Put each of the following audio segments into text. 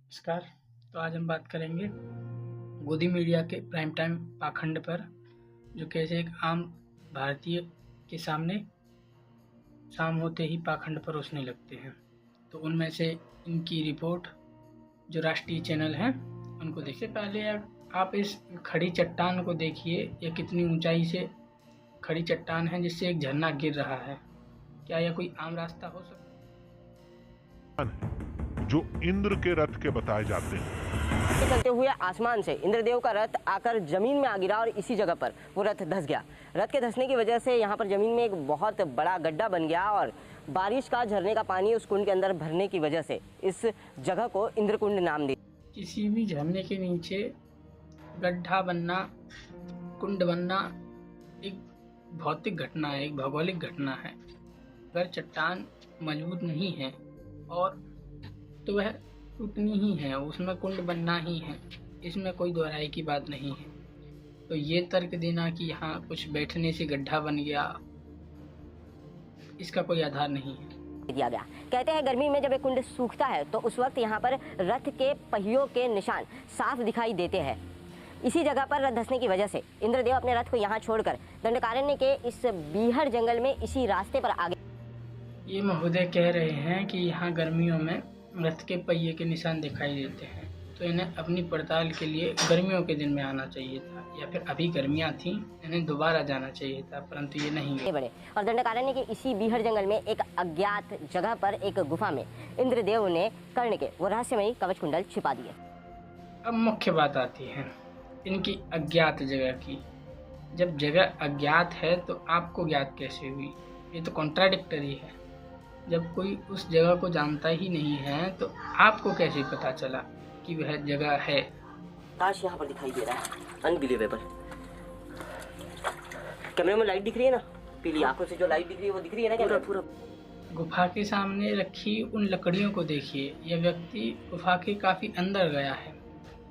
नमस्कार। तो आज हम बात करेंगे गोदी मीडिया के प्राइम टाइम पाखंड पर, जो कैसे एक आम भारतीय के सामने शाम होते ही पाखंड परोसने लगते हैं। तो उनमें से इनकी रिपोर्ट जो राष्ट्रीय चैनल हैं उनको देखिए। पहले आप इस खड़ी चट्टान को देखिए, यह कितनी ऊंचाई से खड़ी चट्टान है जिससे एक झरना गिर रहा है। क्या यह कोई आम रास्ता हो सकता जो इंद्र के रथ के बताए जाते हैं। चलते हुए आसमान से इंद्रदेव का रथ आकर जमीन में आ गिरा और इसी जगह पर वो रथ धंस गया। रथ के धंसने की वजह से यहाँ पर जमीन में एक बहुत बड़ा गड्ढा बन गया और बारिश का झरने का पानी उस कुंड के अंदर भरने की वजह से इस जगह को इंद्रकुंड नाम दिया। किसी भी झरने के नीचे गड्ढा बनना, कुंड बनना एक भौतिक घटना है, एक भौगोलिक घटना है। अगर चट्टान मजबूत नहीं है और तो वह टूटनी ही है, उसमें कुंड बनना ही है, इसमें कोई दोहराई की बात नहीं है। तो ये तर्क देना कि यहाँ कुछ बैठने से गड्ढा बन गया, इसका कोई आधार नहीं है। दिया गया। कहते हैं गर्मी में जब एक कुंड सूखता है तो उस वक्त यहाँ पर रथ के पहियों के निशान साफ दिखाई देते हैं। इसी जगह पर रथ धंसने की वजह से इंद्रदेव अपने रथ को यहाँ छोड़कर दंडकारण्य के इस बीहड़ जंगल में इसी रास्ते पर आ गए। ये महोदय कह रहे हैं कि यहाँ गर्मियों में रथ के पहिए के निशान दिखाई देते हैं, तो इन्हें अपनी पड़ताल के लिए गर्मियों के दिन में आना चाहिए था, या फिर अभी गर्मियाँ थी, इन्हें दोबारा जाना चाहिए था, परंतु ये नहीं गए। बड़े और दंडकारण्य के इसी बीहड़ जंगल में एक अज्ञात जगह पर एक गुफा में इंद्रदेव ने कर्ण के वो रहस्यमयी कवच कुंडल छिपा दिए। अब मुख्य बात आती है इनकी अज्ञात जगह की। जब जगह अज्ञात है तो आपको ज्ञात कैसे हुई? ये तो कॉन्ट्राडिक्टरी है। जब कोई उस जगह को जानता ही नहीं है तो आपको कैसे पता चला कि वह जगह है? आज यहाँ पर दिखाई दे रहा है, अनबिलीवेबल। कैमरे में लाइट दिख रही है ना, पीली आंखों से जो लाइट दिख रही है वो दिख रही है ना पूरा। गुफा के सामने रखी उन लकड़ियों को देखिए। यह व्यक्ति गुफा के काफ़ी अंदर गया है,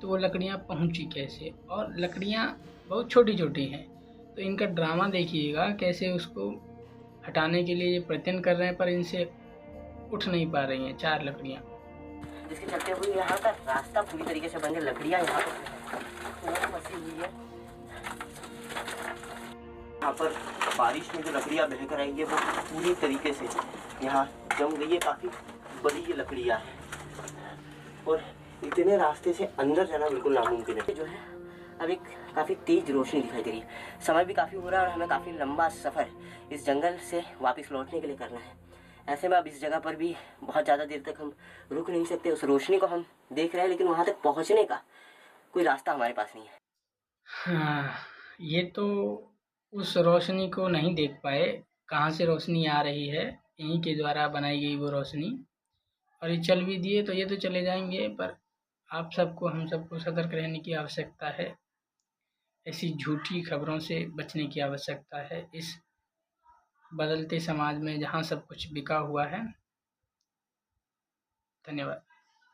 तो वो लकड़ियाँ पहुँची कैसे? और लकड़ियाँ बहुत छोटी छोटी हैं, तो इनका ड्रामा देखिएगा कैसे उसको हटाने के लिए ये प्रयत्न कर रहे हैं, पर इनसे उठ नहीं पा रही हैं 4 लकड़ियाँ, जिसके चलते हुए यहाँ का रास्ता पूरी तरीके से बंद है। लकड़ियाँ यहाँ पर फंसी हुई है। यहाँ पर बारिश में जो लकड़ियाँ बहकर आई है वो पूरी तरीके से यहाँ जम गई है। काफ़ी बड़ी ये लकड़ियाँ हैं और इतने रास्ते से अंदर जाना बिल्कुल नामुमकिन है। जो है अब एक काफ़ी तेज रोशनी दिखाई दे रही है। समय भी काफ़ी हो रहा है और हमें काफ़ी लंबा सफ़र इस जंगल से वापस लौटने के लिए करना है। ऐसे में अब इस जगह पर भी बहुत ज़्यादा देर तक हम रुक नहीं सकते। उस रोशनी को हम देख रहे हैं लेकिन वहाँ तक पहुँचने का कोई रास्ता हमारे पास नहीं है। हाँ, ये तो उस रोशनी को नहीं देख पाए, कहाँ से रोशनी आ रही है, यहीं के द्वारा बनाई गई वो रोशनी। और ये चल भी दिए तो ये तो चले जाएंगे, पर आप सबको, हम सबको सतर्क रहने की आवश्यकता है। ऐसी झूठी खबरों से बचने की आवश्यकता है इस बदलते समाज में जहाँ सब कुछ बिका हुआ है। धन्यवाद।